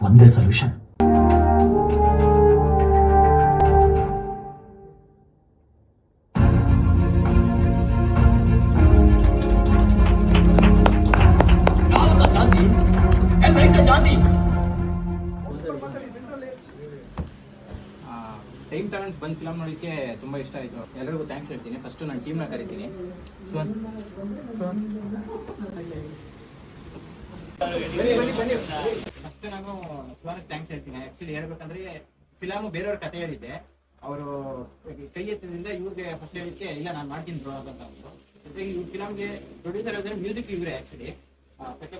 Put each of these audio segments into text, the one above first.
ಒಂದೇ solution. Time ತಗೊಂಡು ಬಂದು ಫಿಲಮ್ ನೋಡೋಕ್ಕೆ ತುಂಬ ಇಷ್ಟ ಆಯಿತು. ಎಲ್ಲರಿಗೂ ಥ್ಯಾಂಕ್ಸ್ ಹೇಳ್ತೀನಿ. ಫಸ್ಟು ನಾನು ಟೀಮ್ನ ಕರಿತೀನಿ. ಫಸ್ಟ್ ನಾನು ಸುವರ್ಣ ಥ್ಯಾಂಕ್ಸ್ ಹೇಳ್ತೀನಿ. ಆ್ಯಕ್ಚುಲಿ ಹೇಳ್ಬೇಕಂದ್ರೆ ಫಿಲಮು ಬೇರೆಯವ್ರ ಕತೆ ಹೇಳಿದ್ದೆ, ಅವರು ಕೈ ಎತ್ತದಿಂದ ಇವ್ರಿಗೆ ಫಸ್ಟ್ ಹೇಳಿಕ್ಕೆ ಇಲ್ಲ ನಾನು ಮಾಡ್ತೀನಿ ಬ್ರೋ ಅಂತ ಅಂದರು. ಜೊತೆಗೆ ಇವ್ರ ಫಿಲಮ್ಗೆ ಪ್ರೊಡ್ಯೂಸರ್ ಆದರೆ ಮ್ಯೂಸಿಕ್ ಇವರೇ. ಆ್ಯಕ್ಚುಲಿ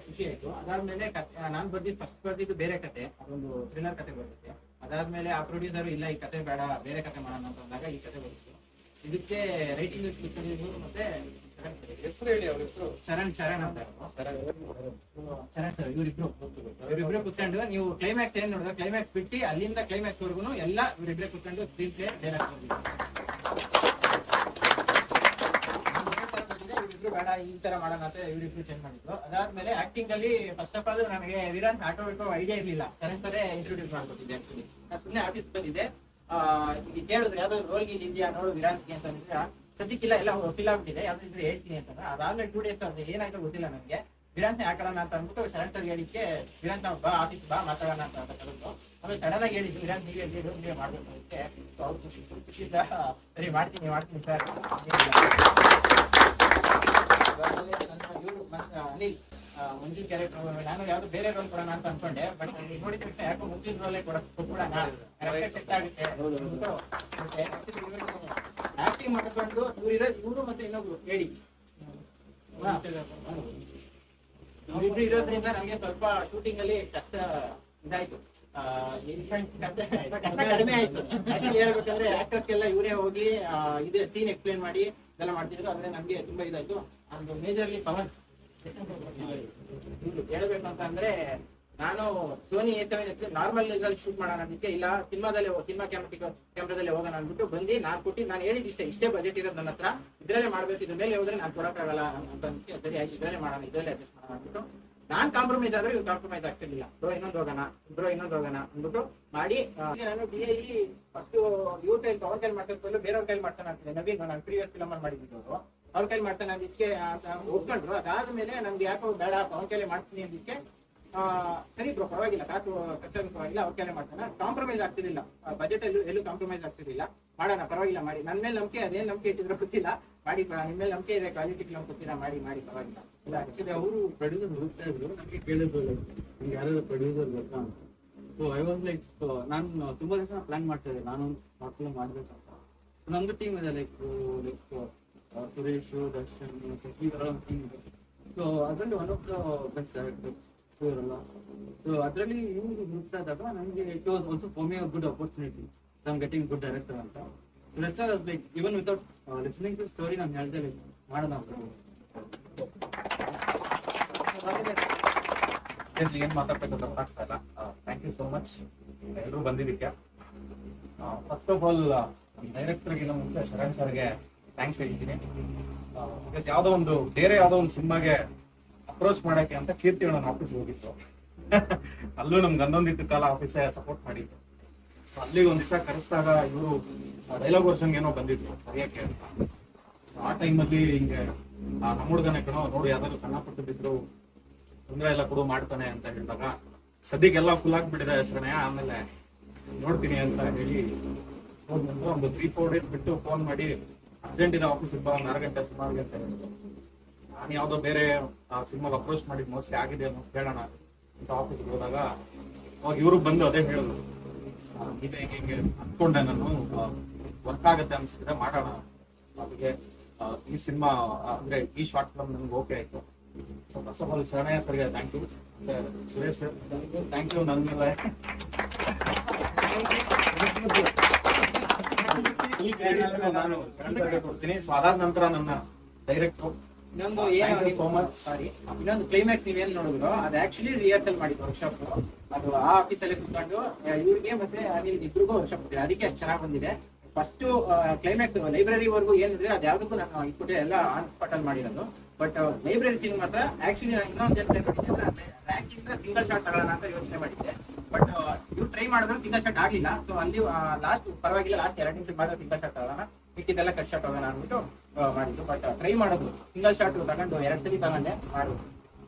ಖುಷಿ ಆಯಿತು. ಅದಾದಮೇಲೆ ನಾನು ಫಸ್ಟ್ ಬರ್ದಿದ್ದು ಬೇರೆ ಕತೆ, ಅದೊಂದು ಥ್ರಿಲ್ಲರ್ ಕತೆ ಬರ್ತಿದ್ದೆ. ಅದಾದ್ಮೇಲೆ ಆ ಪ್ರೊಡ್ಯೂಸರ್ ಇಲ್ಲ ಈ ಕತೆ ಬೇಡ ಬೇರೆ ಕತೆ ಮಾಡೋಣ ಅಂತ ಅಂದಾಗ ಈ ಕತೆ ಬಂದಿತ್ತು. ಇದಕ್ಕೆ ರೈಟಿಂಗ್ ಮತ್ತೆ ಹೆಸರು ಹೇಳಿ, ಅವ್ರ ಹೆಸರು ಶರಣ್ ಅಂತ. ಶರಣ್ ಸರ್ ಇವರಿಬ್ರು ಕುತ್ಕೊಂಡು ನೀವು ಕ್ಲೈಮ್ಯಾಕ್ಸ್ ಏನ್ ನೋಡಿದ್ರೆ ಕ್ಲೈಮ್ಯಾಕ್ಸ್ ಬಿಟ್ಟು ಅಲ್ಲಿಂದ ಕ್ಲೈಮ್ಯಾಕ್ಸ್ ವರ್ಗು ಎಲ್ಲ ಇವರಿಬ್ರೆ ಕುತ್ಕೊಂಡು ಸ್ಕ್ರೀನ್ ಪ್ಲೇ ಡೈಲಾಗ್ ಇವ್ರಿಬ್ರು ಬೇಡ ಈ ತರ ಮಾಡೋಣ ಅಂತ ಇವ್ರಿಬ್ರು ಚೇಂಜ್ ಮಾಡಿದ್ರು. ಅದಾದ್ಮೇಲೆ ಆಕ್ಟಿಂಗ್ ಅಲ್ಲಿ ಫಸ್ಟ್ ಆಫ್ ಆಲ್ ನನಗೆ ವಿರಾಂತ್ ಆಟೋ ಐಡಿಯಾ ಇರ್ಲಿಲ್ಲ. ಶರಣ್ ಸರೇ ಇಂಟ್ರೊಡ್ಯೂಸ್ ಮಾಡ್ಕೊಟ್ಟಿದ್ದೆ. ಆಕ್ಚುಲಿ ನಾನು ಸುಮ್ಮನೆ ಆಫೀಸ್ ಬಂದಿದ್ದೆ, ಈಗ ಕೇಳಿದ್ರೆ ಯಾವ್ದಾದ್ರು ರೋಲ್ಗೆ ಇದೆಯಾ ನೋಡು ವಿರಾಂತ್ಗೆ ಅಂತ ಅಂದಿದ್ರೆ ಸದ್ಯಕ್ಕಿಲ್ಲ ಎಲ್ಲ ಫಿಲ್ ಆಗ್ಬಿಟ್ಟಿದೆ ಯಾವ್ದಾದ್ರು ಹೇಳ್ತೀನಿ ಅಂತಂದ್ರೆ ಅದಾದ್ಮೇಲೆ 2 days ಅದು ಏನಾಯ್ತು ಗೊತ್ತಿಲ್ಲ ನನಗೆ. ವಿರಾಂತ್ ಹಾಕೋಣ ಅಂತ ಅಂದ್ಬಿಟ್ಟು ಶರಣ್ ಸರ್ ಹೇಳಿಕ್ಕೆ ವಿರಾಂತ್ ಬಾ ಆಫೀಸ್ ಬಾ ಮಾತಾಡೋಣ ಅಂತ ಕರೆದ್ರು. ಆಮೇಲೆ ಸಡನ್ ಆಗಿ ಹೇಳಿದ್ದು ವಿರಾಂತ್ ನೀವೇ ಮಾಡ್ಬೇಕು ಅದಕ್ಕೆ. ಅವ್ರು ಖುಷಿಯಿಂದ ಸರಿ ಮಾಡ್ತೀನಿ ಸರ್. ಅನಿಲ್ ಮುಂಚಿನ ಕ್ಯಾರೆಕ್ಟರ್ ನಾನು ಯಾವ್ದು ಬೇರೆ ರೋಲ್ ಕೊಡೋಣ ಅಂತ ಅನ್ಕೊಂಡೆ, ಬಟ್ ನೋಡಿದ ತಕ್ಷಣ ಯಾಕೋ ಮುಂಚಿನ ರೋಲೇ ಕೊಟ್ಬಿಡೋಣ ಸೆಟ್ ಆಗುತ್ತೆ. ಆಕ್ಟಿಂಗ್ ಮಾಡ್ಕೊಂಡು ಇವರು ಮತ್ತೆ ಇನ್ನೊಬ್ರು ಹೇಳಿ ಇವ್ರಿಬ್ರು ಇರೋದ್ರಿಂದ ನಮ್ಗೆ ಸ್ವಲ್ಪ ಶೂಟಿಂಗ್ ಅಲ್ಲಿ ಕಷ್ಟ ಇದಾಯ್ತು, ಕಷ್ಟ ಕಡಿಮೆ ಆಯ್ತು. ಆಕ್ಚುಲಿ ಹೇಳ್ಬೇಕಂದ್ರೆ ಆಕ್ಟರ್ಸ್ಗೆಲ್ಲ ಇವರೇ ಹೋಗಿ ಇದೇ ಸೀನ್ ಎಕ್ಸ್ಪ್ಲೇನ್ ಮಾಡಿ ಇದೆಲ್ಲ ಮಾಡ್ತಿದ್ರು. ಆದ್ರೆ ನಮ್ಗೆ ತುಂಬಾ ಇದಾಯ್ತು. ಒಂದು ಮೇಜರ್ಲಿ ಪವನ್ ಹೇಳ್ಬೇಕು ಅಂತ ಅಂದ್ರೆ ನಾನು ಸೋನಿ A7 ನಾರ್ಮಲ್ ಇದ್ರಲ್ಲಿ ಶೂಟ್ ಮಾಡೋಣ ಅದಕ್ಕೆ ಇಲ್ಲ ಸಿನಿಮಾ ಕ್ಯಾಮ್ರಾದಲ್ಲಿ ಹೋಗೋಣ ಅಂದ್ಬಿಟ್ಟು ಬಂದು ನಾನು ಹೇಳಿದ್ದು ಇಷ್ಟೇ ಬಜೆಟ್ ಇರೋದು ನನ್ನ ಹತ್ರ, ಇದ್ರಲ್ಲೇ ಮಾಡ್ಬೇಕು, ಇದ್ರ ಮೇಲೆ ಹೋದ್ರೆ ನಾನು ಕೊಡಕ್ಕಾಗಲ್ಲ ಅಂತ ಸರಿ ಆಯ್ತು ಇದ್ರಲ್ಲೇ ಮಾಡೋಣ ಇದ್ರಲ್ಲೇ ಅಡ್ಜಸ್ಟ್ ಮಾಡೋಣ ಅಂದ್ಬಿಟ್ಟು ನಾನ್ ಕಾಂಪ್ರಮೈಸ್ ಆದ್ರೆ ಇವ್ರು ಕಾಂಪ್ರಮೈಸ್ ಆಗ್ತಿರ್ಲಿಲ್ಲ. ಬ್ರೋ ಇನ್ನೊಂದು ಹೋಗೋಣ ಅಂದ್ಬಿಟ್ಟು ಮಾಡಿ ನಾನು DI ಫಸ್ಟ್ ಇವ್ರ ಕೈಲಿ ಅವ್ರ ಕೈಲಿ ಮಾಡ್ಕೊಂಡು ಬೇರೆಯವ್ರ ಕೈಲಿ ಮಾಡ್ತಾನೆ ಆಗ್ತದೆ. ನವೀನ್ ನಾನು ಪ್ರೀವಿಯಸ್ ಫಿಲಮ್ ಮಾಡಿದ್ದು ಅವ್ರ ಕೈಲಿ ಮಾಡ್ತಾನೆ ಅದಕ್ಕೆ ಒಪ್ಕೊಂಡ್ರು. ಅದಾದ್ಮೇಲೆ ನಮ್ಗೆ ಯಾಕೋ ಬೇಡ ಅವ್ರ ಕೈಲಿ ಮಾಡ್ತೀನಿ ಅದಕ್ಕೆ ಸರಿ ಬ್ರೋ ಪರವಾಗಿಲ್ಲ ಕಾಸು ಖರ್ಚಾಗ ಪರವಾಗಿಲ್ಲ ಅವ್ರ ಕೈಲೇ ಮಾಡ್ತಾನೆ. ಕಾಂಪ್ರಮೈಸ್ ಆಗ್ತಿರ್ಲಿಲ್ಲ, ಬಜೆಟ್ ಎಲ್ಲೂ ಕಾಂಪ್ರಮೈಸ್ ಆಗ್ತಿರ್ಲಿಲ್ಲ. ಮಾಡೋಣ ಪರವಾಗಿಲ್ಲ ಮಾಡಿ, ನನ್ನ ಮೇಲೆ ನಂಬಿಕೆ ಅದೇನ್ ನಂಬಿಕೆ ಇಟ್ಟಿದ್ರೆ ಗೊತ್ತಿಲ್ಲ, ಮಾಡಿ ನಿಮ್ಮ ಮೇಲೆ ನಂಬಿಕೆ ಇದೆ, ಕ್ವಾಲಿಟಿ ಫಿಲಮ್ ಕೊಡ್ತೀರಾ ಮಾಡಿ ಪರವಾಗಿಲ್ಲ. ಇಲ್ಲ ಆಕ್ಚುಲಿ ಅವರು ಪ್ರೊಡ್ಯೂಸರ್ ಹುಡುಕ್ತಾ ಇದ್ರು, ನಮಗೆ ಕೇಳಿದ್ರು ನಿಮ್ಗೆ ಯಾರು ಪ್ರೊಡ್ಯೂಸರ್ ಗೊತ್ತಾ ಅಂತ. ಸೊ ಐ ವಾಸ್ ಲೈಕ್ ನಾನು ತುಂಬಾ ದಿವಸ ಪ್ಲಾನ್ ಮಾಡ್ತಾ ಇದ್ದೆ ನಾನು ಫಿಲಮ್ ಮಾಡ್ಬೇಕಂತ. ನಮ್ದು ಟೀಮ್ ಇದೆ ಲೈಕ್ ಸುರೇಶ್, ದರ್ಶನ್, ಈ ತರ ಒಂದು ಟೀಮ್ ಇದೆ. ಸೊ ಅದರಲ್ಲಿ one of the best directors ಇವರೆಲ್ಲ. ಸೊ ಅದರಲ್ಲಿ ಇವ್ರು ಹುಡುಕ್ತಾ ಇದ್ದಾಗ ನನಗೆ it was also for me a good opportunity, so I am getting good director ಅಂತ. That's was like even without listening to story ನಾನು ಹೇಳ್ದೆ ಲೈಕ್ ಮಾಡೋಣ ಅಂತ. ಏನ್ ಮಾತಾಡ್ಬೇಕಂತ ಗೊತ್ತಾಗ್ತಾ ಇಲ್ಲ. ಥ್ಯಾಂಕ್ ಯು ಸೋ ಮಚ್ ಎಲ್ಲರೂ ಬಂದಿದ್ದಕ್ಕೆ. ಫಸ್ಟ್ ಆಫ್ ಆಲ್ ಡೈರೆಕ್ಟರ್ಗಿಂತ ಮುಂಚೆ ಶರಣ್ ಸರ್ಗೆ ಥ್ಯಾಂಕ್ಸ್ ಹೇಳ್ತೀನಿ. ಬಿಕಾಸ್ ಯಾವುದೋ ಒಂದು ಸಿನಿಮಾಗೆ ಅಪ್ರೋಚ್ ಮಾಡಕ್ಕೆ ಅಂತ ಕೀರ್ತಿ ನನ್ನ ಆಫೀಸ್ ಹೋಗಿತ್ತು. ಅಲ್ಲೂ ನಮ್ಗೆ ಹನ್ನೊಂದಿತ್ತು ಕಾಲ ಆಫೀಸೇ ಸಪೋರ್ಟ್ ಮಾಡಿತ್ತು. ಸೊ ಅಲ್ಲಿಗೆ ಒಂದ್ ದಿವಸ ಕರೆಸಿದಾಗ ಇವರು ಡೈಲಾಗ್ ವರ್ಷನ್ ಏನೋ ಬಂದಿದ್ರು ಬರೆಯಕ್ಕೆ ಅಂತ. ಆ ಟೈಮಲ್ಲಿ ಹಿಂಗೆ ನಮ್ಮ ಹುಡುಗನೇ ಕಣೋ ನೋಡು ಯಾವ್ದಾದ್ರು ಸಣ್ಣ ಪುಟ್ಟದಿದ್ರು ತೊಂದರೆ ಎಲ್ಲ ಕೊಡು ಮಾಡ್ತಾನೆ ಅಂತ ಹೇಳಿದಾಗ ಸದ್ಯಕ್ಕೆಲ್ಲ ಫುಲ್ ಆಗ್ಬಿಟ್ಟಿದೆ ಶರಣಯ್ಯ, ಆಮೇಲೆ ನೋಡ್ತೀನಿ ಅಂತ ಹೇಳಿ ಹೋದ್ನಂದ್ರೆ ಒಂದು 3-4 days ಬಿಟ್ಟು ಫೋನ್ ಮಾಡಿ ಅರ್ಜೆಂಟ್ ಇದೆ ಆಫೀಸಿಗೆ ಬಾ 4 ಗಂಟೆ ಸುಮಾರು ಅಂತ ಹೇಳಿದ್ರು. ನಾನು ಯಾವ್ದೋ ಬೇರೆ ಸಿನಿಮಾಗೆ ಅಪ್ರೋಚ್ ಮಾಡಿದ್ ಮೋಸ್ಟ್ಲಿ ಆಗಿದೆ ಅನ್ನೋ ಕೇಳೋಣ ಅಂತ ಆಫೀಸ್ಗೆ ಹೋದಾಗ ಅವಾಗ ಇವರು ಬಂದು ಅದೇ ಹೇಳಿದ್ರು, ಇದೆ ಹಿಂಗೆ ಅನ್ಕೊಂಡೆ ನಾನು, ವರ್ಕ್ ಆಗತ್ತೆ ಅನ್ಸಿದ್ರೆ ಮಾಡೋಣ. ಅದಕ್ಕೆ ಈ ಸಿನಿಮಾ ಅಂದ್ರೆ ಈ ಶಾರ್ಟ್ ಫಿಲ್ಮ್ ನನ್ಗೆ ಓಕೆ ಆಯ್ತು. So first of all Sharanayya ಸರ್ಗೆ thank you, Suresh sir thank you. ನನ್ನ ಮೇಲೆ ನಾನು ಶರಣ್ ಸರ್ಗೆ ಕೊಡ್ತೀನಿ. ಸೊ ಅದಾದ ನಂತರ ನನ್ನ ಡೈರೆಕ್ಟರ್ ಇನ್ನೊಂದು ಇನ್ನೊಂದು ಕ್ಲೈಮ್ಯಾಕ್ಸ್ ನೀವೇನ್ ನೋಡಿದ್ರು ಅದು ಆಕ್ಚುಲಿ ರಿಹರ್ಸಲ್ ಮಾಡಿದ್ದು ವರ್ಕ್ಶಾಪ್. ಅದು ಆ ಆಫೀಸಲ್ಲಿ ಕುತ್ಕೊಂಡು ಇವ್ರಿಗೆ ಮತ್ತೆ ಅನಿಲ್ ಇಬ್ರಿಗೂ ವರ್ಕ್ಶಾಪ್ ಕೊಟ್ಟಿದೆ, ಅದಕ್ಕೆ ಚೆನ್ನಾಗಿ ಬಂದಿದೆ. ಫಸ್ಟ್ ಕ್ಲೈಮ್ಯಾಕ್ಸ್ ಲೈಬ್ರರಿವರೆಗೂ ಏನಿದ್ರೆ ಅದು ಯಾವ್ದಕ್ಕೂ ನಾನು ಇಟ್ಬಿಟ್ಟೆ ಎಲ್ಲ ಆನ್ ಸ್ಪಾಟ್ ಅಲ್ಲಿ ಮಾಡಿರೋದು. ಬಟ್ ಲೈಬ್ರರಿ ಸೀನ್ ಮಾತ್ರ ಆಕ್ಚುಲಿ ನಾನು ಇನ್ನೊಂದು ಏನು ಟ್ರೈ ಮಾಡಿದ್ದೆ, ರ್ಯಾಂಕ್ ಇಂದ ಸಿಂಗಲ್ ಶಾಟ್ ತಗೊಳ್ಳೋಣ ಅಂತ ಯೋಚನೆ ಮಾಡಿದ್ದೆ. ಬಟ್ ಇವ್ರು ಟ್ರೈ ಮಾಡಿದ್ರು ಸಿಂಗಲ್ ಶಾಟ್ ಆಗ್ಲಿಲ್ಲ. ಸೊ ಅಲ್ಲಿ ಲಾಸ್ಟ್ ಪರವಾಗಿಲ್ಲ, ಲಾಸ್ಟ್ 2 ನಿಮಿಷ ಮಾತ್ರ ಸಿಂಗಲ್ ಶಾಟ್ ತಗೋಣ, ಮಿಕ್ಕಿದೆಲ್ಲ ಕಟ್ ಶಾಟ್ ಹೋಗೋಣ ಅಂದ್ಬಿಟ್ಟು ಮಾಡಿದ್ದು. ಬಟ್ ಟ್ರೈ ಮಾಡೋದು ಸಿಂಗಲ್ ಶಾಟ್ ತಗೊಂಡು 2 ಸಲ ತಗೊಂಡೆ ಮಾಡೋದು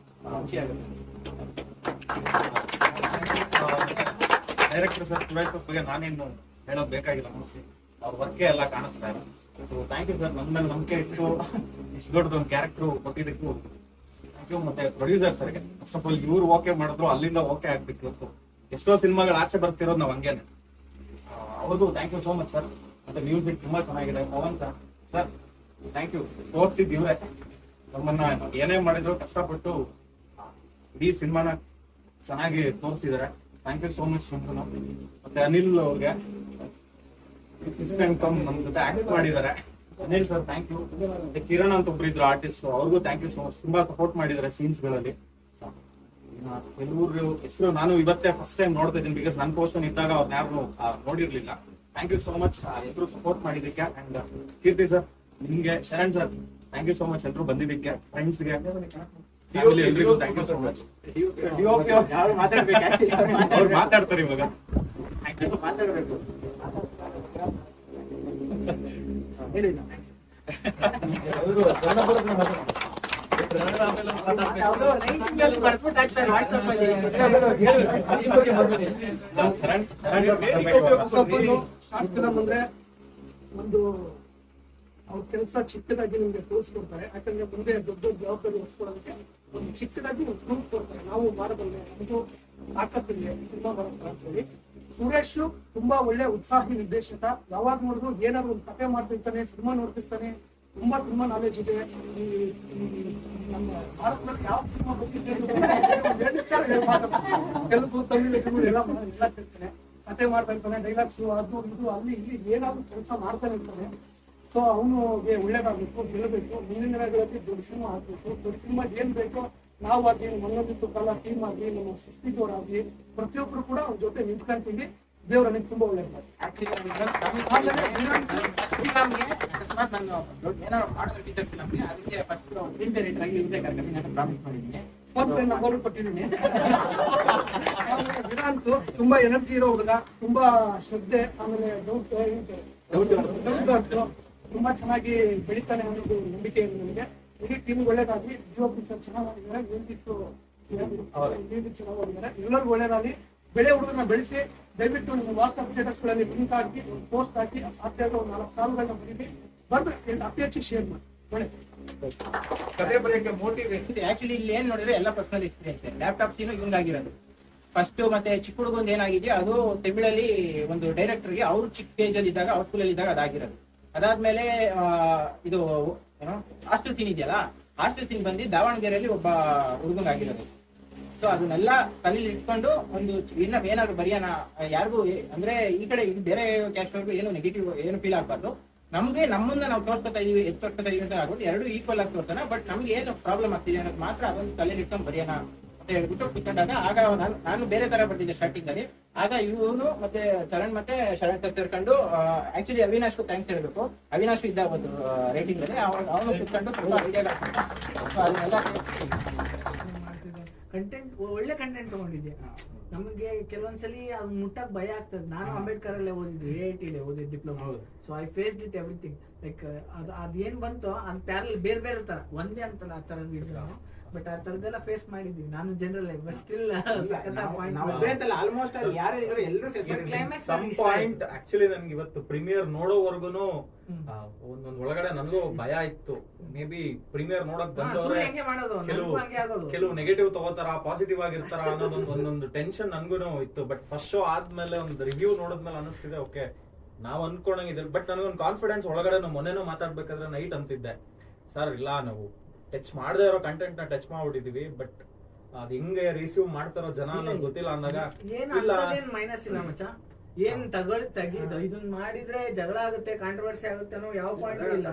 ಖುಷಿಯಾಗುತ್ತೆ. ಡೈರೆಕ್ಟರ್ ಸರ್ ಶಿವಾಜ್ ಬಗ್ಗೆ ನಾನೇನು ಹೇಳೋದು ಬೇಕಾಗಿಲ್ಲ, ಮೋಸ್ಟ್ಲಿ ಅವ್ರ ವರ್ಕೇ ಎಲ್ಲ ಕಾಣಿಸ್ತಾ ಇಲ್ಲ. ಸೊ ಥ್ಯಾಂಕ್ ಯು ಸರ್, ನನ್ನ ಮೇಲೆ ನಂಬಿಕೆ ಇಟ್ಟು ಇಷ್ಟು ದೊಡ್ಡದೊಂದು ಕ್ಯಾರೆಕ್ಟರ್ ಕೊಟ್ಟಿದ್ದಕ್ಕೂ ಥ್ಯಾಂಕ್ ಯು. ಮತ್ತೆ ಪ್ರೊಡ್ಯೂಸರ್ ಸರ್ಗೆ ಫಸ್ಟ್ ಆಫ್ ಆಲ್ ಇವ್ರು ಓಕೆ ಮಾಡಿದ್ರು, ಅಲ್ಲಿಂದ ಓಕೆ ಆಗ್ಬಿಟ್ಟು ಎಷ್ಟೋ ಸಿನಿಮಾಗಳು ಆಚೆ ಬರ್ತಿರೋದು ನಾವು ಹಂಗೇನೆ. ಅವ್ರಿಗೂ thank you so much sir. ಮತ್ತೆ ಮ್ಯೂಸಿಕ್ ತುಂಬಾ ಚೆನ್ನಾಗಿದೆ. Pavan sir sir thank you. ತೋರಿಸಿದ್ ಇವ್ರೆ ನಮ್ಮನ್ನ ಏನೇ ಮಾಡಿದ್ರು ಕಷ್ಟಪಟ್ಟು ಇಡೀ ಸಿನಿಮಾನ ಚೆನ್ನಾಗಿ ತೋರಿಸಿದಾರೆ. Thank you so much. ಮತ್ತೆ ಅನಿಲ್ ಅವ್ರಿಗೆ ಅಸಿಸ್ಟೆಂಟ್ ನಮ್ ಜೊತೆ ಆಕ್ಟ್ ಮಾಡಿದ್ದಾರೆ. Anil sir thank you. ಮತ್ತೆ ಕಿರಣ್ ಅಂತ ಒಬ್ರು ಇದ್ರು ಆರ್ಟಿಸ್ಟ್, ಅವ್ರಿಗೂ ಥ್ಯಾಂಕ್ ಯು ಸೋ ಮಚ್. ತುಂಬಾ ಸಪೋರ್ಟ್ ಮಾಡಿದ್ದಾರೆ ಸೀನ್ಸ್ ಗಳಲ್ಲಿ. ಕೆಲವರು ಹೆಸರು ನಾನು ಇವತ್ತೇ ಫಸ್ಟ್ ಟೈಮ್ ನೋಡ್ತಾ ಇದ್ದೀನಿ, ಬಿಕಾಸ್ ನನ್ನ ಪೋರ್ಷನ್ ಇದ್ದಾಗ ಅವ್ರನ್ನ ಯಾರು ನೋಡಿರ್ಲಿಲ್ಲ. ಥ್ಯಾಂಕ್ ಯು ಸೋ ಮಚ್ ಎಲ್ರು ಸಪೋರ್ಟ್ ಮಾಡಿದ್ದಕ್ಕೆ. ಅಂಡ್ ಕೀರ್ತಿ ಸರ್, ನಿಮ್ಗೆ, Sharan sir thank you so much ಎಲ್ರು ಬಂದಿದ್ದಕ್ಕೆ. ಫ್ರೆಂಡ್ಸ್ಗೆ, ಫ್ಯಾಮಿಲಿ ಎಲ್ರಿಗೂ ಥ್ಯಾಂಕ್ ಯು ಸೋ ಮಚ್. ಯಾರು ಮಾತಾಡ್ಬೇಕು actually, ಅವ್ರು ಮಾತಾಡ್ತಾರೆ ಇವಾಗ. ಮಾತಾಡ್ಬೇಕು ಹೇಳಿಲ್ಲ. ಅಂದ್ರೆ ಒಂದು ಅವ್ರ ಕೆಲಸ ಚಿಕ್ಕದಾಗಿ ನಿಮ್ಗೆ ತೋರಿಸ್ಕೊಡ್ತಾರೆ. ಯಾಕಂದ್ರೆ ಮುಂದೆ ದೊಡ್ಡ ಜವಾಬ್ದಾರಿ ಹೊತ್ಕೊಳ್ಳೋದಕ್ಕೆ ಒಂದು ಚಿಕ್ಕದಾಗಿ ಪ್ರೂಫ್ ಕೊಡ್ತಾರೆ. ನಾವು ಮಾಡಬಲ್ಲೆ, ನಮಗೂ ತಾಕತ್ತಿದೆ ಸಿನಿಮಾ ಬರುತ್ತೆ ಅಂತ ಹೇಳಿ. ಸುರೇಶ್ ತುಂಬಾ ಒಳ್ಳೆ ಉತ್ಸಾಹಿ ನಿರ್ದೇಶಕ. ಯಾವಾಗ ನೋಡಿದ್ರು ಏನಾದ್ರು ಒಂದು ಕಥೆ ಮಾಡ್ತಿರ್ತಾನೆ, ಸಿನಿಮಾ ನೋಡ್ತಿರ್ತಾನೆ. ತುಂಬಾ ಸಿನಿಮಾ ನಾಲೆಜ್ ಇದೆ. ಈ ನಮ್ಮ ಭಾರತದಲ್ಲಿ ಯಾವ ಸಿನಿಮಾ ಬಂದಿದೆ ತೆಲುಗು, ತಮಿಳು ಎಲ್ಲ ಕೇಳ್ತಾನೆ, ಕಥೆ ಮಾಡ್ತಾ ಇರ್ತಾನೆ, ಡೈಲಾಗ್ಸ್ ಅದು ಇದು ಅಲ್ಲಿ ಇಲ್ಲಿ ಏನಾದ್ರು ಕೆಲಸ ಮಾಡ್ತಾನೆ ಇರ್ತಾನೆ. ಸೊ ಅವನಿಗೆ ಒಳ್ಳೇದಾಗ್ಬೇಕು, ಗೆಲ್ಲಬೇಕು, ಮುಂದಿನ ದಿನಗಳಲ್ಲಿ ದೊಡ್ಡ ಸಿನಿಮಾ ಆಗ್ಬೇಕು. ದೊಡ್ಡ ಸಿನಿಮಾ ಏನ್ ಬೇಕೋ ನಾವಾಗಿ ಮನೋಜಿತ್ತು ಕಾಲ ಟೀಮ್ ಆಗಿ ನಮ್ಮ ಸೃಷ್ಟಿಗೌರಾಗಿ ಪ್ರತಿಯೊಬ್ಬರು ಕೂಡ ಅವ್ರ ಜೊತೆ ನಿಂತ್ಕೊಂತೀವಿ. ದೇವ್ರ ನನಗೆ ತುಂಬಾ ಒಳ್ಳೇದು. ಶ್ರೀರಾಮ್ಗೆ ಅಕಸ್ಮಾತ್ ನಾನು ಏನಾದ್ರು ಮಾಡಿದ್ರೆ ಟೀಚರ್ ಫಿಲಮ್ಗೆ ಅದಕ್ಕೆ ಫಸ್ಟ್ ಫಿಲ್ಮ್ ಡೈರೆಕ್ಟರ್ ಆಗಿ ಇವ್ರೇ ಕರ್ಕೊಂಡು ನಾನು ಪ್ರಾಮಿಸ್ ಮಾಡಿದ್ದೀನಿ. ಫೋನ್ ಪೇ ನಂಬರ್ ಕೊಟ್ಟಿದ್ದೀನಿ. ವಿರಾಂತ್ ತುಂಬಾ ಎನರ್ಜಿ ಇರೋ ಹುಡುಗ, ತುಂಬಾ ಶ್ರದ್ಧೆ, ಆಮೇಲೆ ಡೌಟ್ ತುಂಬಾ ಚೆನ್ನಾಗಿ ಬೆಳಿತಾನೆ ಅನ್ನೋದು ನಂಬಿಕೆ ಇದೆ ನನಗೆ. ಇಡೀ ಟೀಮ್ ಒಳ್ಳೇದಾಗಿ, ಜಿಒಪಿ ಸರ್ ಚೆನ್ನಾಗಿ ಮಾಡಿದ್ದಾರೆ, ಮ್ಯೂಸಿಕ್ ಚೆನ್ನಾಗಿ ಮಾಡಿದ್ದಾರೆ. ಎಲ್ಲರಿಗೂ ಒಳ್ಳೇದಾಗಿ. ಬೆಳೆ ಹುಡುಗರನ್ನ ಬೆಳೆಸಿ ದಯವಿಟ್ಟು ನಿಮ್ಮ ವಾಟ್ಸ್ಆಪ್ ಸ್ಟೇಟಸ್ ಗಳಲ್ಲಿ ಲಿಂಕ್ ಹಾಕಿ, ಒಂದು ಪೋಸ್ಟ್ ಹಾಕಿ, ಸಾಧ್ಯ ಆದ 4 ಸಾಲುಗಳನ್ನ ಬರೀರಿ, ಬಂದ್ರೆ ಅತಿ ಹೆಚ್ಚು ಶೇರ್ ಮಾಡಿ. ಒಳ್ಳೆ ಕಥೆ ಬರೆಯಕ್ಕೆ ಮೋಟಿವೇಟ್. ಆಕ್ಚುಲಿ ಇಲ್ಲಿ ಏನ್ ನೋಡಿದ್ರೆ ಎಲ್ಲ ಪರ್ಸನಲ್ ಎಕ್ಸ್ಪೀರಿಯನ್ಸ್. ಲ್ಯಾಪ್ಟಾಪ್ ಸೀನು ಇವಂಗಾಗಿರೋದು ಫಸ್ಟ್. ಮತ್ತೆ ಚಿಕ್ಕ ಹುಡುಗಂದು ಏನಾಗಿದೆಯೋ ಅದು ತಮಿಳಲ್ಲಿ ಒಂದು ಡೈರೆಕ್ಟರ್ಗೆ ಅವ್ರು ಚಿಕ್ಕ ಪೇಜ್ ಅಲ್ಲಿ ಇದ್ದಾಗ, ಅವ್ರ ಸ್ಕೂಲಲ್ಲಿ ಇದ್ದಾಗ ಅದಾಗಿರೋದು. ಅದಾದ್ಮೇಲೆ ಇದು ಏನೋ ಹಾಸ್ಟೆಲ್ ಸೀನ್ ಇದೆಯಲ್ಲ, ಹಾಸ್ಟೆಲ್ ಸೀನ್ ಬಂದು ದಾವಣಗೆರೆಯಲ್ಲಿ ಒಬ್ಬ ಹುಡುಗಂಗಾಗಿರೋದು. ಸೊ ಅದನ್ನೆಲ್ಲ ತಲೆಯಲ್ಲಿ ಇಟ್ಕೊಂಡು ಒಂದು ಏನಾದ್ರು ಬರೆಯೋಣ, ಯಾರಿಗೂ ಅಂದ್ರೆ ಈ ಕಡೆ ಬೇರೆ ಕ್ಯಾಸ್ಟ್ ಅವ್ರಿಗೂ ಏನು ನೆಗೆಟಿವ್ ಏನು ಫೀಲ್ ಆಗ್ಬಾರ್ದು. ನಮ್ಗೆ ನಮ್ಮನ್ನ ನಾವು ತೋರ್ಸ್ಕೊತಾ ಇದೀವಿ, ತೋರ್ಸ್ಕೊತಾ ಇದೀವಿ ಅಂತ ಆಗ್ಬಿಟ್ಟು 2 ಈಕ್ವಲ್ ಆಗಿ ತೋರ್ಸೋಣ. ಬಟ್ ನಮ್ಗೆ ಏನು ಪ್ರಾಬ್ಲಮ್ ಆಗ್ತಿದೆ ಅನ್ನೋದು ಮಾತ್ರ ಅದೊಂದು ತಲೆಯಲ್ಲಿ ಇಟ್ಕೊಂಡು ಬರೆಯೋಣ ಅಂತ ಹೇಳ್ಬಿಟ್ಟು ಕುತ್ಕೊಂಡಾಗ, ಆಗ ನಾನು ಬೇರೆ ತರ ಬರ್ತಿದ್ದೆ ಸ್ಟಾರ್ಟಿಂಗ್ ಅಲ್ಲಿ. ಆಗ ಇವನು ಮತ್ತೆ ಚರಣ್ ಮತ್ತೆ ಶರಣ್ ಸರ್ ಸೇರ್ಕೊಂಡು, ಆಕ್ಚುಲಿ ಅವಿನಾಶ್ಗೂ ಥ್ಯಾಂಕ್ಸ್ ಹೇಳ್ಬೇಕು. ಅವಿನಾಶ್ ಇದ್ದ ಒಂದು ರೇಟಿಂಗ್ ಅಲ್ಲಿ ಅವನು ಕುತ್ಕೊಂಡು ತುಂಬಾ ಐಡಿಯಾ ಅದನ್ನೆಲ್ಲ ಕಂಟೆಂಟ್, ಒಳ್ಳೆ ಕಂಟೆಂಟ್ ತಗೊಂಡಿದ್ದೆ. ನಮಗೆ ಕೆಲವೊಂದ್ಸಲಿ ಅದು ಮುಟ್ಟಕ್ ಭಯ ಆಗ್ತದೆ. ನಾನು ಅಂಬೇಡ್ಕರ್ ಅಲ್ಲೇ ಓದಿದ್ದು, AIT ಓದಿದ್ದು diploma. So I face it everything. Like ಅದೇನ್ ಬಂತು ಅದ್ ಪ್ಯಾರಲ್ ಬೇರೆ ಬೇರೆ ತರ, ಒಂದೇ ಅಂತಲ್ಲ ಆ ತರ. ಬಟ್ ಆ ತರದೆಲ್ಲ ಫೇಸ್ ಮಾಡಿದೀವಿ. ನಾನು ಜನರಲ್ ಬಟ್ ಸ್ಟಿಲ್ ಆಲ್ಮೋಸ್ಟ್ ಯಾರು ಎಲ್ಲರೂ face climax some point actually ನನ್ಗೆ ಇವತ್ತು ಪ್ರೀಮಿಯರ್ ನೋಡೋವರೆಗೂ ಒಂದೊಂದ್ ಒಳಗಡೆ ನನಗೂ ಭಯ ಇತ್ತು. ಮೇ ಬಿ ಪ್ರೀಮಿಯರ್ ನೋಡಕ್ ಬಂದವ್ರೆ ಕೆಲವು ನೆಗೆಟಿವ್ ತಗೋತಾರ, ಪಾಸಿಟಿವ್ ಆಗಿರ್ತಾರ ಅನ್ನೋದೊಂದು ಒಂದೊಂದು ಟೆನ್ಷನ್ ನನ್ಗೂ ಇತ್ತು. ಬಟ್ ಫಸ್ಟ್ ಶೋ ಆದ್ಮೇಲೆ ಒಂದು ರಿವ್ಯೂ ನೋಡಿದ್ಮೇಲೆ ಅನಿಸ್ತಿದೆ ಓಕೆ ನಾವ್ ಅನ್ಕೊಂಡಂಗಿದೆ. ಬಟ್ ನನಗೊಂದು ಕಾನ್ಫಿಡೆನ್ಸ್ ಒಳಗಡೆ ಮೊನ್ನೆನೂ ಮಾತಾಡ್ಬೇಕಾದ್ರೆ ನೈಟ್ ಅಂತಿದ್ದೆ, ಸರ್ ಇಲ್ಲ ನಾವು ಟಚ್ ಮಾಡದೇ ಇರೋ ಕಂಟೆಂಟ್ ನ ಟಚ್ ಮಾಡ್ಬಿಟ್ಟಿದೀವಿ, ಬಟ್ ಅದ್ ಹೆಂಗೆ ರಿಸೀವ್ ಮಾಡ್ತಾರೋ ಜನ ಅನ್ನೋದು ಗೊತ್ತಿಲ್ಲ ಅಂದಾಗ ಏನ್ ಮೈನಸ್ ಇಲ್ಲ ಮಚ್ಚ. ಏನ್ ತೆಗೀದು ಇದನ್ನ ಮಾಡಿದ್ರೆ ಜಗಳ ಆಗುತ್ತೆ, ಕಾಂಟ್ರವರ್ಸಿ ಆಗುತ್ತೆ ಅನ್ನೋ ಯಾವ ಪಾಯಿಂಟ್ ಇಲ್ಲ.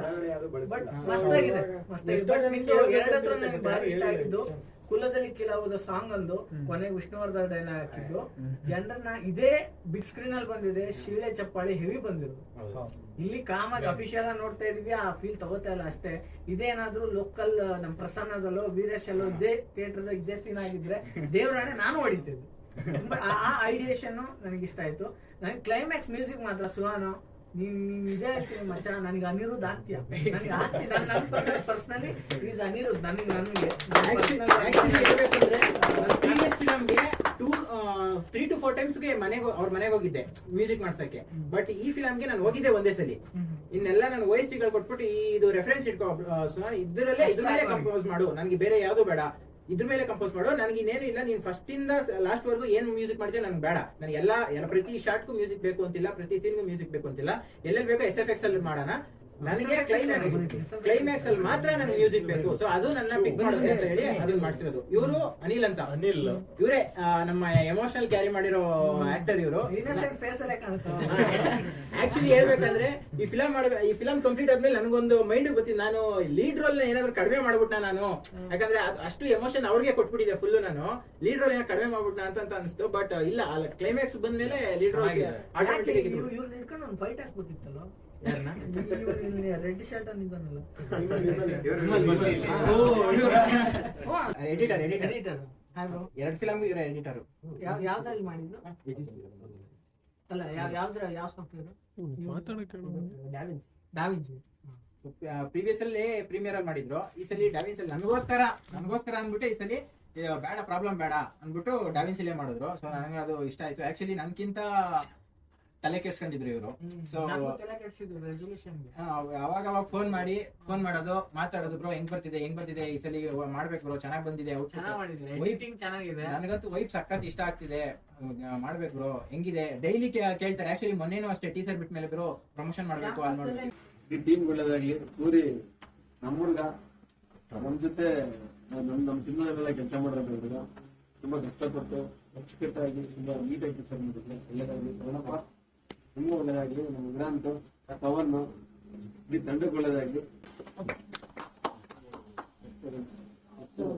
ಬಟ್ ಮಸ್ತಾಗಿದೆ, ಮಸ್ತಾಗಿದೆ. ಬಟ್ ನಿಮ್ಗೆ 2 ಹತ್ರ ನನಗೆ ಭಾರಿ ಇಷ್ಟ ಆಗಿದ್ದು ಕುಲದಲ್ಲಿ ಕೆಲವುದ ಸಾಂಗ್ ಒಂದು ಕೊನೆಗೆ ವಿಷ್ಣುವರ್ಧನ್ ಡೈಲಾಗ್ ಹಾಕಿದ್ದು ಜನರನ್ನ ಇದೇ ಬಿಗ್ ಸ್ಕ್ರೀನ್ ಅಲ್ಲಿ ಬಂದಿದೆ, ಶೀಳೆ ಚಪ್ಪಾಳಿ ಹೆವಿ ಬಂದಿರೋದು. ಇಲ್ಲಿ ಕಾಮಾಗಿ ಅಫಿಷಿಯಲ್ ಆಗಿ ನೋಡ್ತಾ ಇದೀವಿ, ಆ ಫೀಲ್ ತಗೋತಾ ಇಲ್ಲ ಅಷ್ಟೇ. ಇದೇನಾದ್ರೂ ಲೋಕಲ್ ನಮ್ ಪ್ರಸನ್ನದಲ್ಲೋ ವೀರೇಶಲ್ಲೋ ಇದೇ ಥಿಯೇಟರ್ ಇದೇ ಸೀನ್ ಆಗಿದ್ರೆ ದೇವರಾಣೆ ನಾನು ಹೊಡಿತಿದ್ದೆ. ಆ ಐಡಿಯೇಷನ್ ನನಗೆ ಇಷ್ಟ ಆಯ್ತು. ನನಗೆ ಕ್ಲೈಮ್ಯಾಕ್ಸ್ ಮ್ಯೂಸಿಕ್ ಮಾತ್ರ ಸುಹಾನು ನೀನ್ ನಿಜ ಹೇಳ್ತೀನಿ ಮಚ್ಚ, ನನಗೆ ಅನಿರುದ್ಧ ಆಗ್ತೀಯ, ನನಗೆ ಆಗ್ತಿ ನನ್ನ ಪರ್ಸನಲಿ ಈಸ್ ಅನಿರುದ್ಧ. ನನಗೆ ಪ್ರೀವಿಯಸ್ ಫಿಲಮ್ಗೆ 3 to 4 times ಅವ್ರ ಮನೆಗೆ ಹೋಗಿದ್ದೆ ಮ್ಯೂಸಿಕ್ ಮಾಡ್ಸಕ್ಕೆ. ಬಟ್ ಈ ಫಿಲಮ್ಗೆ ನಾನು ಹೋಗಿದ್ದೆ ಒಂದೇ ಸಲಿ. ಇನ್ನೆಲ್ಲ ನಾನು OST ಗಳು ಕೊಟ್ಬಿಟ್ಟು ಇದು ರೆಫರೆನ್ಸ್ ಇಟ್ಕೊ ಇದ್ರಲ್ಲೇ ಕಂಪೋಸ್ ಮಾಡು, ನನಗೆ ಬೇರೆ ಯಾವ್ದು ಬೇಡ, ಇದ್ರ ಮೇಲೆ ಕಂಪೋಸ್ ಮಾಡು, ನನಗೆ ಇನ್ನೇನು ಇಲ್ಲ, ನೀನ್ ಫಸ್ಟ್ ಇಂದ ಲಾಸ್ಟ್ ವರ್ಗು ಏನ್ ಮ್ಯೂಸಿಕ್ ಮಾಡ್ತೀಯ ನನ್ಗೆ ಬೇಡ, ನನಗೆ ಎಲ್ಲ ಪ್ರತಿ ಶಾರ್ಟ್ಗೂ ಮ್ಯೂಸಿಕ್ ಬೇಕು ಅಂತಿಲ್ಲ, ಪ್ರತಿ ಸೀನ್ಗೂ ಮ್ಯೂಸಿಕ್ ಬೇಕು ಅಂತಿಲ್ಲ, ಎಲ್ಲೆಲ್ಲಿ ಬೇಕೋ SFX ಅಲ್ಲಿ ಮಾಡೋಣ, ನನಗೆ ಕ್ಲೈಮ್ಯಾಕ್ಸ್ ಅಲ್ಲಿ ಮಾತ್ರ ನನಗೆ ಮ್ಯೂಸಿಕ್ ಬೇಕು. ಸೊ ಅದು ನನ್ನ ಪಿಕ್ ಮಾಡೋದು ಅಂತ ಹೇಳಿ ಅದನ್ನ ಮಾಡ್ತಿರೋದು. ಇವರು ಅನಿಲ್ ಅಂತ, ಇವರೇ ನಮ್ಮ ಎಮೋಷನಲ್ ಕ್ಯಾರಿ ಮಾಡಿರೋ ಆಕ್ಟರ್ ಇವರು. ಆಕ್ಚುಲಿ ಹೇಳ್ಬೇಕಂದ್ರೆ ಈ ಫಿಲಂ ಕಂಪ್ಲೀಟ್ ಆದ್ಮೇಲೆ ನನಗೊಂದು ಮೈಂಡ್ ಗೊತ್ತಿಲ್ಲ, ನಾನು ಲೀಡ್ ರೋಲ್ ಏನಾದ್ರು ಕಡಿಮೆ ಮಾಡ್ಬಿಟ್ಟ ನಾನು, ಯಾಕಂದ್ರೆ ಅಷ್ಟು ಎಮೋಷನ್ ಅವ್ರಿಗೆ ಕೊಟ್ಬಿಟ್ಟಿದೆ ಫುಲ್, ನಾನು ಲೀಡ್ ರೋಲ್ ಏನಾದ್ರು ಕಡಿಮೆ ಮಾಡ್ಬಿಟ್ಟ ಅಂತ ಅನಿಸ್ತು. ಬಟ್ ಇಲ್ಲ, ಕ್ಲೈಮ್ಯಾಕ್ಸ್ ಬಂದ್ಮೇಲೆ ಲೀಡ್ ರೋಲ್ ಫೈಟ್ ಹಾಕ್ಬೇಕಿತ್ತಲ್ಲ ರೆಡ್ ಶರ್ಟ್ ಅನ್ನಿದ್ದಾನಲ್ಲ ಎಡಿಟರ್ 2 ಫಿಲಮ್ ಇವರ ಎಡಿಟರ್. ಯಾವ್ದ್ರಲ್ಲಿ ಮಾಡಿದ್ದು ಅಲ್ಲ, ಯಾವ ಸಾಫ್ಟ್ವೇರ್? ಡಾವಿನ್ಸಿ. ಪ್ರೀವಿಯಸ್ ಅಲ್ಲಿ ಪ್ರೀಮಿಯರ್ ಅಲ್ಲಿ ಮಾಡಿದ್ರು, ಈ ಸಲ ಡಾವಿನ್ಸ್ ಅಲ್ಲಿ ನನಗೋಸ್ಕರ ಅಂದ್ಬಿಟ್ಟು ಈ ಸಲ ಬೇಡ ಪ್ರಾಬ್ಲಮ್ ಬೇಡ ಅಂದ್ಬಿಟ್ಟು ಡಾವಿನ್ಸ್ ಅಲ್ಲೇ ಮಾಡಿದ್ರು. ಸೊ ನನಗೆ ಅದು ಇಷ್ಟ ಆಯ್ತು. ಆಕ್ಚುಲಿ ನನ್ಕಿಂತ ತಲೆ ಕೆಡ್ಸ್ಕೊಂಡಿದ್ರು ಇವರು. ಸೊ ಅವಾಗ ಫೋನ್ ಮಾಡೋದು, ಮಾತಾಡೋದು, ಬ್ರೋ ಹೆಂಗ್ ಬರ್ತಿದೆ ಈ ಸಲ ಮಾಡ್ಬೇಕು ಬ್ರೋ, ಚೆನ್ನಾಗ್ ಬಂದಿದೆ, ನನಗಂತೂ ವೈಪ್ ಸಖತ್ ಇಷ್ಟ ಆಗ್ತಿದೆ, ಮಾಡ್ಬೇಕು ಬ್ರೋ, ಹೆಂಗಿದೆ ಡೈಲಿ ಕೇಳ್ತಾರೆ. ಆಕ್ಚುಲಿ ಮೊನ್ನೆನೂ ಅಷ್ಟೇ ಟೀಸರ್ ಬಿಟ್ಟ ಮೇಲೆ ಬ್ರೋ ಪ್ರಮೋಷನ್ ಮಾಡ್ಬೇಕು ಅನ್ನೋದು. ಈ ಟೀಮ್ ಒಳ್ಳೇದಾಗ್ಲಿ. ಸೂರಿ ನಮ್ಮ ಹುಡುಗ ನಮ್ ಜೊತೆ ನಮ್ ಸಿನಿಮಾದಲ್ಲೆಲ್ಲ ಕೆಲಸ ಮಾಡೋದು, ತುಂಬಾ ಕಷ್ಟಪಟ್ಟು ಅಚ್ಚುಕಟ್ಟಾಗಿ ತುಂಬಾ ನೀಟಾಗಿ ಕೆಲಸ ಮಾಡಿದ್ರೆ ಒಳ್ಳೇದಾಗ್ಲಿ. ಸೋನಪ್ಪ ತುಂಬಾ ಒಳ್ಳೇದಾಗ್ಲಿ. ನಮ್ಮ ವಿರಾಂತ್ ಪವನ್ ಇಡೀ ತಂಡಕ್ಕೆ ಒಳ್ಳೇದಾಗ್ಲಿ.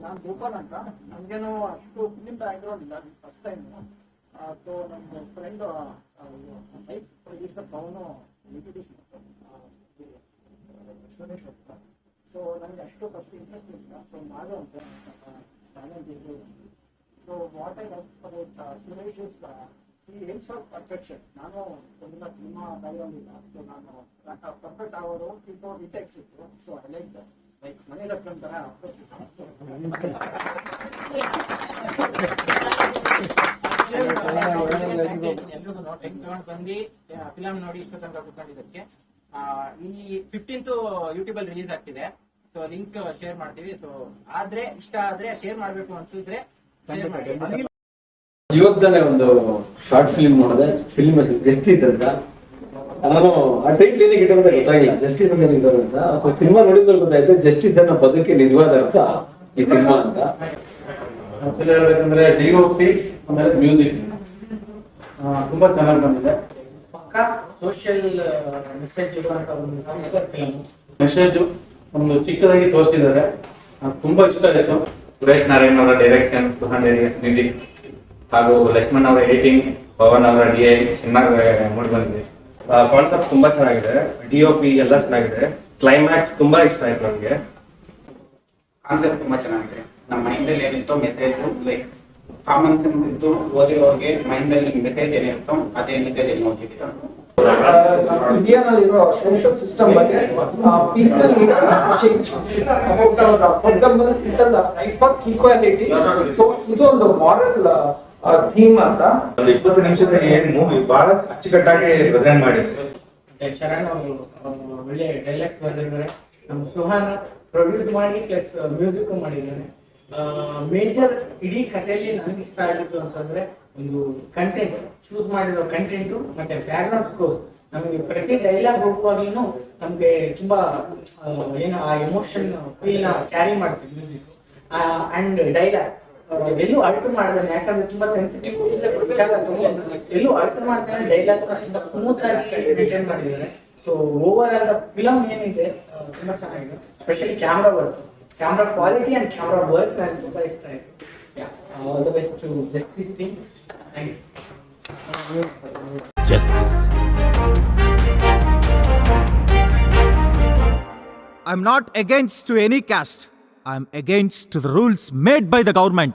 ನಾನು ಗೋಪಾಲ್ ಅಂತ, ನಮ್ಗೇನು ಅಷ್ಟು ಫಿಲಿಂ ಬ್ಯಾಕ್ಗ್ರೌಂಡ್ ಇಲ್ಲ, ಫಸ್ಟ್ ಟೈಮ್. ಸೊ ನಮ್ಮ friend life producer Pavan introduce Suresh ಅಂತ. ಸೊ ನನಗೆ ಅಷ್ಟು ಫಸ್ಟ್ ಇಂಟ್ರೆಸ್ಟ್ ಇಲ್ಲ, ಸೊ ಮಾಡೋ ಅಂತ ಟ್ಯಾಲೆಂಟ್ ಇದೆ. So what I love about Suresh is he aims for perfection. ನಾನು ಒಂದಿನ ಸಿನಿಮಾ ಬ್ಯಾಕ್ಗ್ರೌಂಡ್ ಇಲ್ಲ, ಸೊ ನಾನು ಪರ್ಫೆಕ್ಟ್ ಆಗೋರು ಬಿಫೋರ್ ರಿಟೇಕ್ಸ್ ಇತ್ತು. ಸೊ ಐ ಲೈಕ್ ಲೈಕ್ ಮನೆ ಲಕ್ಷಣ ತರ ಅಪ್ರೋಚ್ ಇತ್ತು. ಎಲ್ರಿಗೂ ತಗೊಂಡು ಬಂದು ಫಿಲಂ ನೋಡಿ ಇಷ್ಟು ತನಕ ಕೂತ್ಕೊಂಡಿದ್ದಕ್ಕೆ. ಈ 15th ಯೂಟ್ಯೂಬ್ ಅಲ್ಲಿ ರಿಲೀಸ್ ಆಗ್ತಿದೆ. ಸೊ ಲಿಂಕ್ ಶೇರ್ ಮಾಡ್ತೀವಿ. ಸೊ ಇಷ್ಟ ಆದ್ರೆ ಶೇರ್ ಮಾಡ್ಬೇಕು ಅನ್ಸಿದ್ರೆ ಶೇರ್ ಮಾಡಿ. ಇವತ್ತಾನೆ ಒಂದು ಶಾರ್ಟ್ ಫಿಲ್ಮ್ ನೋಡಿದೆ, ಫಿಲ್ಮ್ ಜಸ್ಟಿಸ್ ಅಂತ. ನಾನು ಆ ಟೈಟ್ಲ್ ಏನಕ್ಕೆ ಇಟ್ಟಿರೋದು ಗೊತ್ತಾಗಿಲ್ಲ, ಜಸ್ಟಿಸ್ ಅಂತ ಇದ್ದಾರೆ ಅಂತ. ಸೊ ಸಿನಿಮಾ ನೋಡಿದ್ರೆ ಗೊತ್ತಾಯ್ತು ಜಸ್ಟಿಸ್ ಅನ್ನೋ ಪದಕ್ಕೆ ನಿಜವಾದ ಅರ್ಥ ಈ ಸಿನಿಮಾ ಅಂತ. ಆಕ್ಚುಲಿ ಹೇಳ್ಬೇಕಂದ್ರೆ DOP ಆಮೇಲೆ ಮ್ಯೂಸಿಕ್ ತುಂಬಾ ಚೆನ್ನಾಗಿ ಬಂದಿದೆ. ಪಕ್ಕಾ ಸೋಷಿಯಲ್ ಮೆಸೇಜ್ ಇರುವಂತ ಒಂದು ಫಿಲ್ಮ್. ಮೆಸೇಜ್ ಒಂದು ಚಿಕ್ಕದಾಗಿ ತೋರಿಸಿದ್ದಾರೆ, ತುಂಬಾ ಇಷ್ಟ ಆಯ್ತು. ಸುರೇಶ್ ನಾರಾಯಣ್ ಅವರ ಡೈರೆಕ್ಷನ್, ಸುಹಾನ್ ಮ್ಯೂಸಿಕ್ ಹಾಗೂ ಲಕ್ಷ್ಮಣ್ ಅವರ ಎಡಿಟಿಂಗ್, ಪವನ್ ಅವರ DI ಚೆನ್ನಾಗಿ ಮೂಡಿ ಬಂದಿದೆ. ಕಾನ್ಸೆಪ್ಟ್ ತುಂಬಾ ಚೆನ್ನಾಗಿದೆ, DOP ಎಲ್ಲ ಚೆನ್ನಾಗಿದೆ, ಕ್ಲೈಮ್ಯಾಕ್ಸ್ ತುಂಬಾ ಇಷ್ಟ ಆಯ್ತು ನನಗೆ. ಕಾನ್ಸೆಪ್ಟ್ ತುಂಬಾ ಚೆನ್ನಾಗಿದೆ. ನಮ್ಮ ಮೈಂಡ್ ಅಲ್ಲಿ ಏನಿತ್ತು ಮೆಸೇಜ್, ಲೈಕ್ ಕಾಮನ್ ಸೆನ್ಸ್ ಇತ್ತು, ಓದಿರೋರಿಗೆ ಮೈಂಡ್ ಅಲ್ಲಿ ಮೆಸೇಜ್ ಏನಿರುತ್ತೋ ಅದೇ ಮೆಸೇಜ್ ಅಲ್ಲಿ ನೋಡ್ತಿದ್ದೀರಾ. ಇಂಡಿಯಾನಲ್ಲಿರೋ ಸೋಷಿಯಲ್ ಸಿಸ್ಟಮ್ ಬಗ್ಗೆ people change about fundamental right for equality. So ಇದು ಒಂದು ಮಾರಲ್ ಥೀಮ್ ಅಂತ. 20 ನಿಮಿಷದ ಏನ್ ಮೂವಿ ಬಹಳ ಅಚ್ಚುಕಟ್ಟಾಗಿ ಪ್ರೆಸೆಂಟ್ ಮಾಡಿದ್ರು. ಚರಣ್ ಅವರು ಒಳ್ಳೆ ಡೈಲಾಗ್ಸ್ ಬರೆದಿದ್ದಾರೆ. ನಮ್ಮ ಸುಹಾನ್ ಪ್ರೊಡ್ಯೂಸ್ ಮಾಡಿ ಪ್ಲಸ್ ಮ್ಯೂಸಿಕ್ ಮಾಡಿದ್ದಾರೆ. ಮೇಜರ್ ಇಡೀ ಕಥೆಯಲ್ಲಿ ನನಗೆ ಇಷ್ಟ ಆಗಿತ್ತು ಅಂತಂದ್ರೆ ಒಂದು ಕಂಟೆಂಟ್, ಚೂಸ್ ಮಾಡಿರೋ ಕಂಟೆಂಟು ಮತ್ತೆ ಬ್ಯಾಕ್ಗ್ರೌಂಡ್ ಸ್ಕೋರ್. ನಮಗೆ ಪ್ರತಿ ಡೈಲಾಗ್ ಹೋಗುವಾಗ್ಲೂ ನಮ್ಗೆ ತುಂಬಾ ಏನು ಆ ಎಮೋಷನ್ ಫೀಲ್ ನ ಕ್ಯಾರಿ ಮಾಡುತ್ತೆ ಮ್ಯೂಸಿಕ್ ಅಂಡ್ ಡೈಲಾಗ್ಸ್. ಎಲ್ಲೂ ಅಲ್ಟರ್ ಮಾಡಿದಾನೆ, ಯಾಕಂದ್ರೆ ತುಂಬಾ ಸೆನ್ಸಿಟಿವ್ ವಿಚಾರ ಎಲ್ಲೂ ಅಲ್ಟರ್ ಮಾಡ್ತಾನೆ. ಡೈಲಾಗ್ ತುಂಬಾ ಸ್ಮೂತ್ ಆಗಿ ರಿಟರ್ನ್ ಮಾಡಿದ್ದಾರೆ. So overall the film ಏನಿದೆ ತುಂಬಾ ಚೆನ್ನಾಗಿದೆ. Specially camera work camera quality and camera work ನನಗೆ ತುಂಬಾ ಇಷ್ಟ ಆಯ್ತು. All the best to Justice team. Thank you. Justice. I'm not against to any caste. I'm against to the rules made by the government.